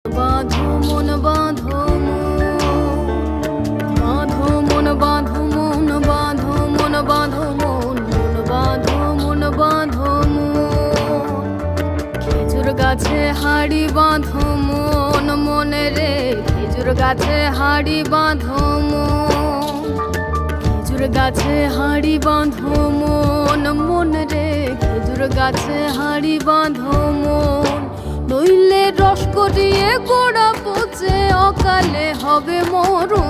বাঁধো মন বাঁধো বাঁধো মন বাঁধো মন বাঁধো মন বাঁধো মন মন বাঁধো মন বাঁধো মন খেজুর গাছে হাড়ি বাঁধো মন মনে রে খেজুর গাছে হাড়ি বাঁধো মন খেজুর গাছে হাড়ি বাঁধো মন মন রে খেজুর গাছে হাড়ি বাঁধো মন নইলে রস করিয়ে গোড়া পচে অকালে হবে মরণ।